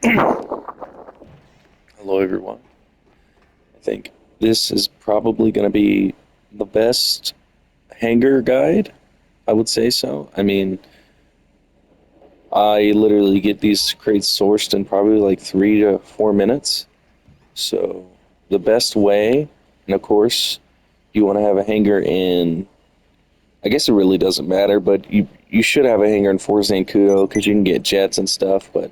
Hello, everyone. I think this is probably going to be the best hanger guide. I would say so. I mean, I literally get these crates sourced in probably like 3 to 4 minutes. So, the best way, and of course, you want to have a hanger in. I guess it really doesn't matter, but you should have a hanger in Forza Zancudo because you can get jets and stuff. But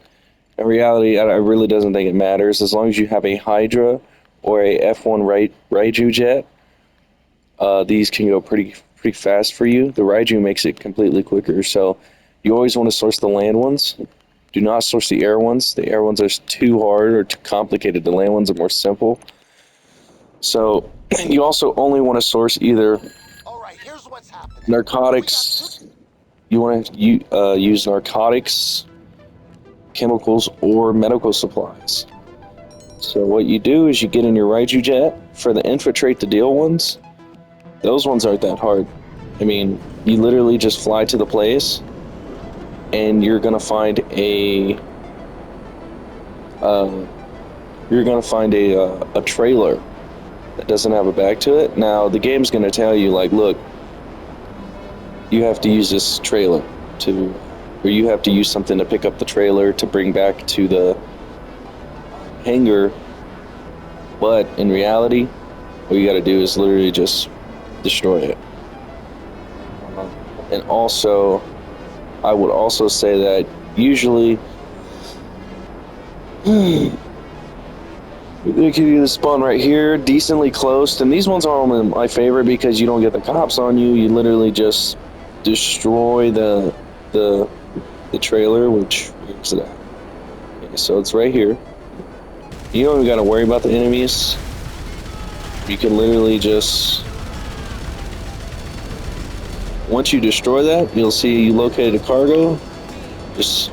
in reality, I really doesn't think it matters as long as you have a Hydra or a F1 Raiju jet. These can go pretty fast for you. The Raiju makes it completely quicker, so you always want to source the land ones. Do not source the air ones. The air ones are too hard or too complicated. The land ones are more simple. So you also only want to source either All right, here's what's happening. We got two. narcotics. You want to use narcotics, chemicals, or medical supplies. So what you do is you get in your Raiju jet for the infiltrate the deal ones. Those ones aren't that hard. I mean, you literally just fly to the place, and uh, you're gonna find a trailer that doesn't have a back to it. Now the game's gonna tell you like, look, you have to use this trailer to, or you have to use something to pick up the trailer to bring back to the hangar. But in reality, what you got to do is literally just destroy it. And also, I would also say that usually they can either spawn right here, decently close, and these ones are only my favorite because you don't get the cops on you. You literally just destroy the the trailer, which where's it at? Okay, so it's right here. You don't even got to worry about the enemies. You can literally just once you destroy that, you'll see you located a cargo. Just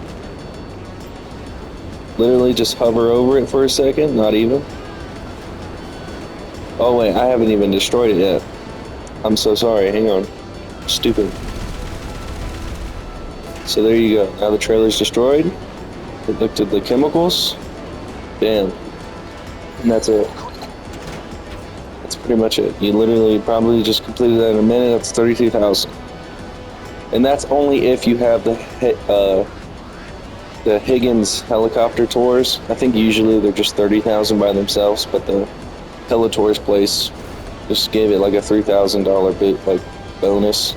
literally just hover over it for a second, not even. Oh wait, I haven't even destroyed it yet. I'm so sorry, hang on. Stupid. So there you go. Now the trailer's destroyed. It looked at the chemicals. Bam. And that's it. That's pretty much it. You literally probably just completed that in a minute. That's 32,000. And that's only if you have the Higgins helicopter tours. I think usually they're just 30,000 by themselves, but the Helitours place just gave it like a $3,000 bit like bonus.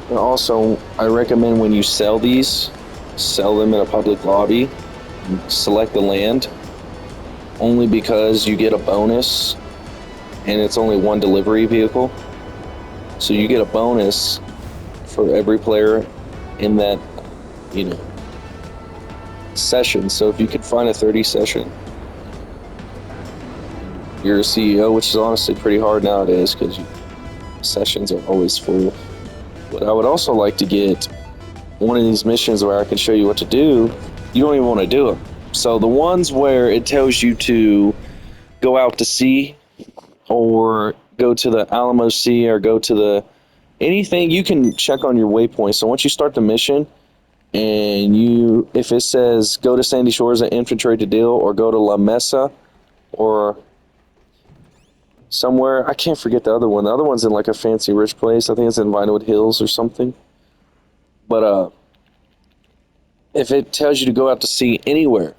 And also, I recommend when you sell these, sell them in a public lobby. Select the land, only because you get a bonus, and it's only one delivery vehicle. So you get a bonus for every player in that, session. So if you could find a 30 session, you're a CEO, which is honestly pretty hard nowadays because sessions are always full. But I would also like to get one of these missions where I can show you what to do. You don't even want to do them. So the ones where it tells you to go out to sea or go to the Alamo Sea or go to the anything, you can check on your waypoint. So once you start the mission and if it says go to Sandy Shores and infiltrate the deal or go to La Mesa or somewhere, I can't forget the other one. The other one's in like a fancy rich place. I think it's in Vinewood Hills or something. But if it tells you to go out to sea anywhere,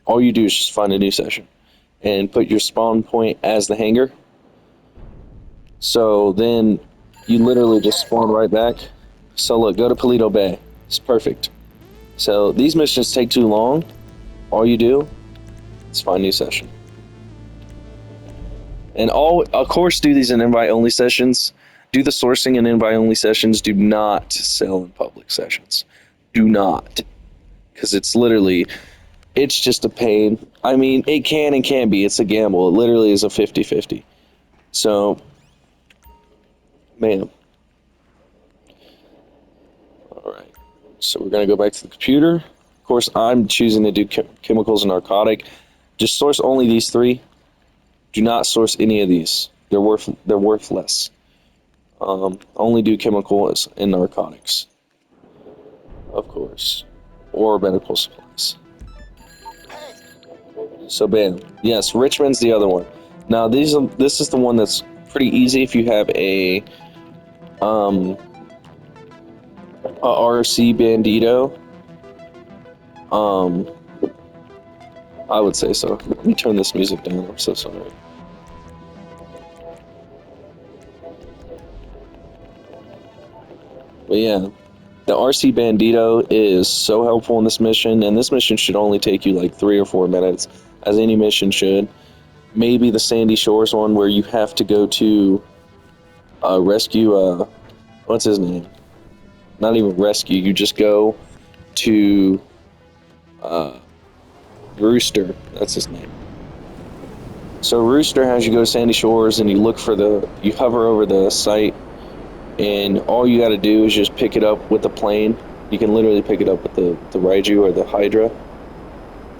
all you do is just find a new session and put your spawn point as the hangar. So then you literally just spawn right back. So look, go to Paleto Bay. It's perfect. So these missions take too long. All you do is find a new session. And of course, do these in invite-only sessions. Do the sourcing in invite-only sessions. Do not sell in public sessions. Do not. Because it's just a pain. I mean, it can and can't be. It's a gamble. It literally is a 50-50. So, man. All right. So we're going to go back to the computer. Of course, I'm choosing to do chemicals and narcotic. Just source only these three. Do not source any of these. They're worthless. Only do chemicals and narcotics. Of course. or medical supplies. Hey, So bam. Yes, Richmond's the other one. Now this is the one that's pretty easy if you have a RC Bandito. Um, I would say so. Let me turn this music down. I'm so sorry. But yeah, the RC Bandito is so helpful in this mission, and this mission should only take you like 3 or 4 minutes, as any mission should. Maybe the Sandy Shores one where you have to go to rescue. What's his name? Not even rescue. You just go to Rooster. That's his name. So Rooster has you go to Sandy Shores, and you look for you hover over the site, and all you got to do is just pick it up with the plane. You can literally pick it up with the Raiju or the Hydra,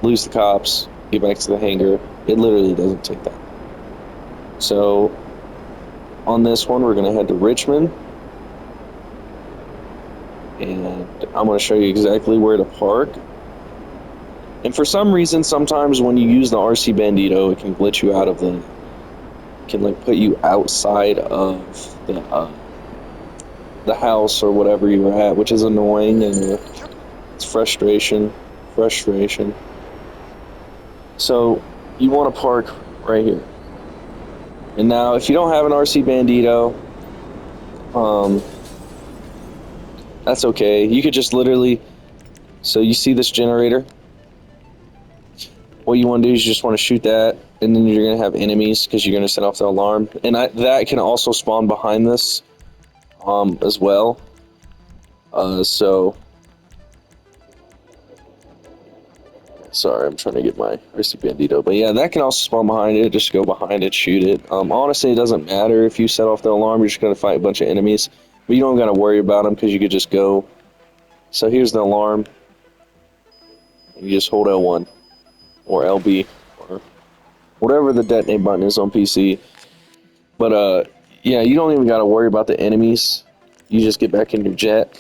lose the cops, get back to the hangar. It literally doesn't take that. So on this one, we're going to head to Richmond, and I'm going to show you exactly where to park. And for some reason, sometimes when you use the RC Bandito, it can glitch you out of can like put you outside of the house or whatever you were at, which is annoying, and it's frustration. So you want to park right here. And now, if you don't have an RC Bandito, that's okay. You could just literally, so you see this generator? What you want to do is you just want to shoot that, and then you're going to have enemies because you're going to set off the alarm. And that can also spawn behind this as well. So, sorry, I'm trying to get my RC Bandito. But yeah, that can also spawn behind it. Just go behind it, shoot it. Honestly, it doesn't matter if you set off the alarm. You're just going to fight a bunch of enemies. But you don't got to worry about them because you could just go. So here's the alarm. You just hold L1 or LB or whatever the detonate button is on PC. But yeah, you don't even got to worry about the enemies. You just get back in your jet.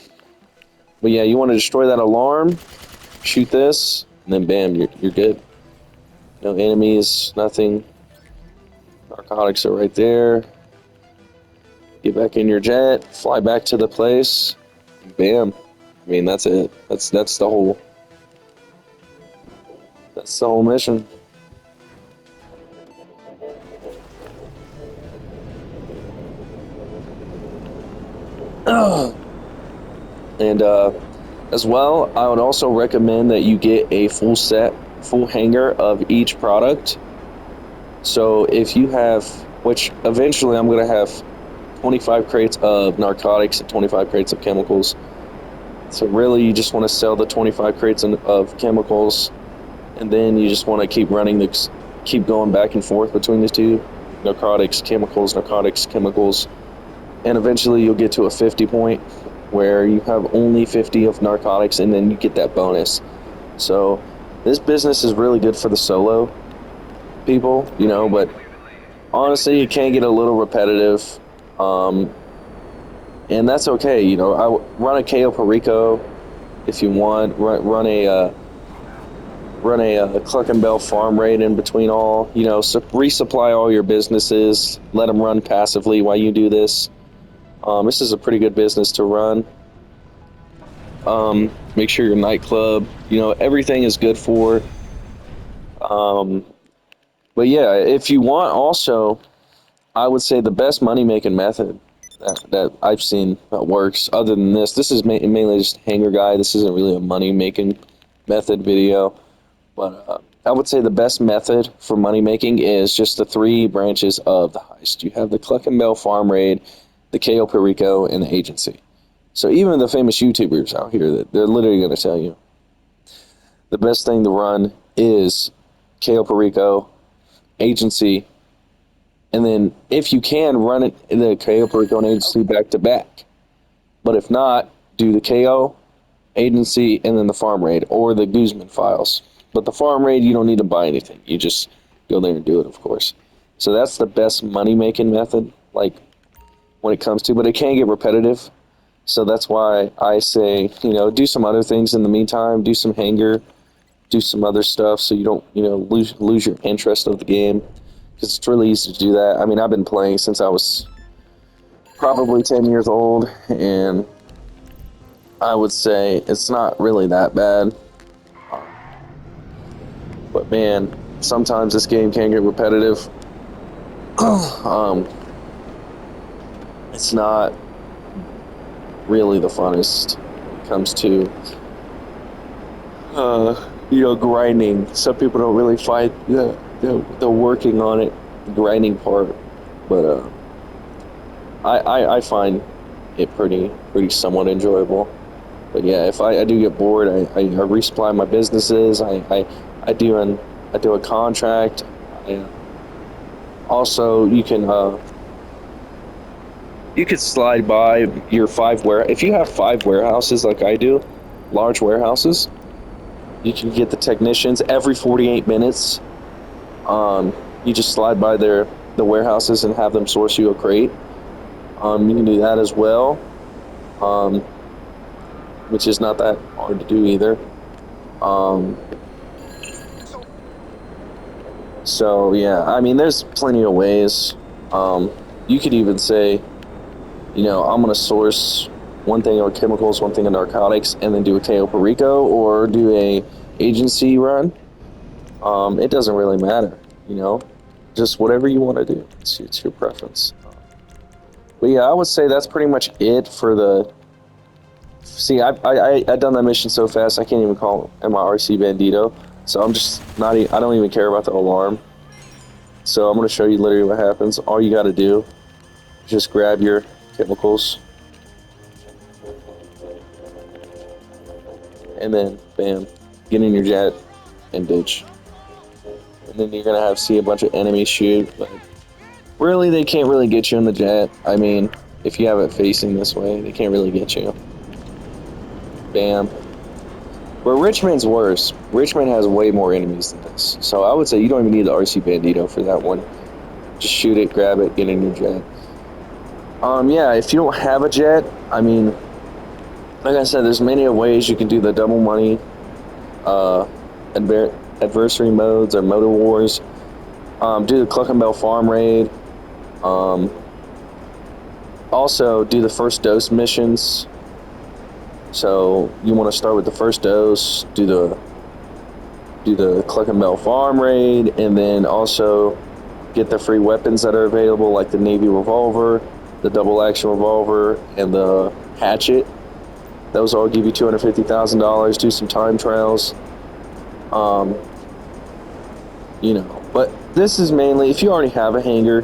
But yeah, you want to destroy that alarm, shoot this, and then bam, you're good. No enemies, nothing. Narcotics are right there. Get back in your jet, fly back to the place, bam. I mean, that's it. That's the whole mission. And as well, I would also recommend that you get a full hanger of each product. So if you have, which eventually I'm going to have 25 crates of narcotics and 25 crates of chemicals. So really, you just want to sell the 25 crates of chemicals, and then you just want to keep going back and forth between the two, narcotics, chemicals, and eventually you'll get to a 50 point where you have only 50 of narcotics, and then you get that bonus. So this business is really good for the solo people, but honestly, it can get a little repetitive. And that's okay, I run a KO Perico if you want. Run a Cluck and Bell farm raid in between all. Resupply all your businesses. Let them run passively while you do this. This is a pretty good business to run. Make sure your nightclub, everything is good for. But yeah, if you want, also, I would say the best money-making method that I've seen that works, other than this is mainly just a hanger guy. This isn't really a money-making method video. But I would say the best method for money-making is just the 3 branches of the heist. You have the Cluck and Bell farm raid, the KO Perico, and the agency. So even the famous YouTubers out here, they're literally going to tell you the best thing to run is KO Perico, agency, and then if you can, run it in the KO Perico and agency back to back. But if not, do the KO, agency, and then the farm raid, or the Guzman files. But the farm raid, you don't need to buy anything. You just go there and do it, of course. So that's the best money-making method, like, when it comes to, but it can get repetitive. So that's why I say, do some other things in the meantime, do some hanger, do some other stuff so you don't, lose your interest of the game. Because it's really easy to do that. I mean, I've been playing since I was probably 10 years old, and I would say it's not really that bad. But man, sometimes this game can get repetitive. It's not really the funnest when it comes to grinding. Some people don't really find the working on it, the grinding part, but I find it pretty somewhat enjoyable. But yeah, if I do get bored, I resupply my businesses. I do a contract. Also, you could slide by your if you have 5 warehouses like I do, large warehouses. You can get the technicians every 48 minutes. You just slide by the warehouses and have them source you a crate. You can do that as well, which is not that hard to do either. So yeah, I mean, there's plenty of ways. You could even say, I'm going to source one thing of chemicals, one thing of narcotics, and then do a KO Perico or do a agency run. It doesn't really matter, just whatever you want to do. It's your preference. But yeah, I would say that's pretty much it for the. See, I done that mission so fast I can't even call it my RC Bandito. So I'm just not. I don't even care about the alarm. So I'm gonna show you literally what happens. All you got to do is just grab your chemicals, and then bam, get in your jet and ditch. And then you're gonna see a bunch of enemies shoot, but really they can't really get you in the jet. I mean, if you have it facing this way, they can't really get you. Bam. But Richmond's worse. Richmond has way more enemies than this. So I would say you don't even need the RC Bandito for that one. Just shoot it, grab it, get in your jet. Yeah, if you don't have a jet, I mean, like I said, there's many ways you can do the double money, adversary modes or motor wars. Do the Cluckenbell farm raid. Also do the first dose missions. So you want to start with the first dose, do the Cluckenbell farm raid, and then also get the free weapons that are available, like the Navy revolver, the double action revolver, and the hatchet. Those all give you $250,000. Do some time trials. But this is mainly if you already have a hangar.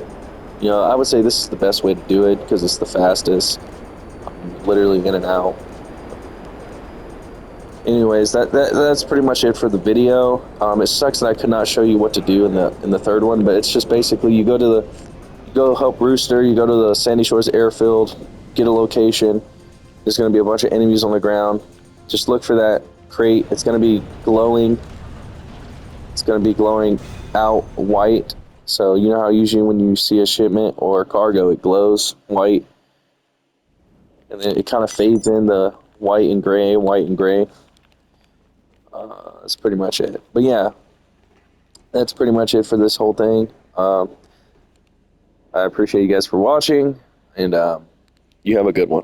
I would say this is the best way to do it because it's the fastest. Literally in and out. Anyways, that's pretty much it for the video. It sucks that I could not show you what to do in the third one, but it's just basically you go help Rooster, you go to the Sandy Shores airfield, get a location. There's going to be a bunch of enemies on the ground. Just look for that crate. It's going to be glowing. It's going to be glowing out white. So you know how usually when you see a shipment or cargo, it glows white, and then it kind of fades in the white and gray. That's pretty much it. But yeah, that's pretty much it for this whole thing. I appreciate you guys for watching, and you have a good one.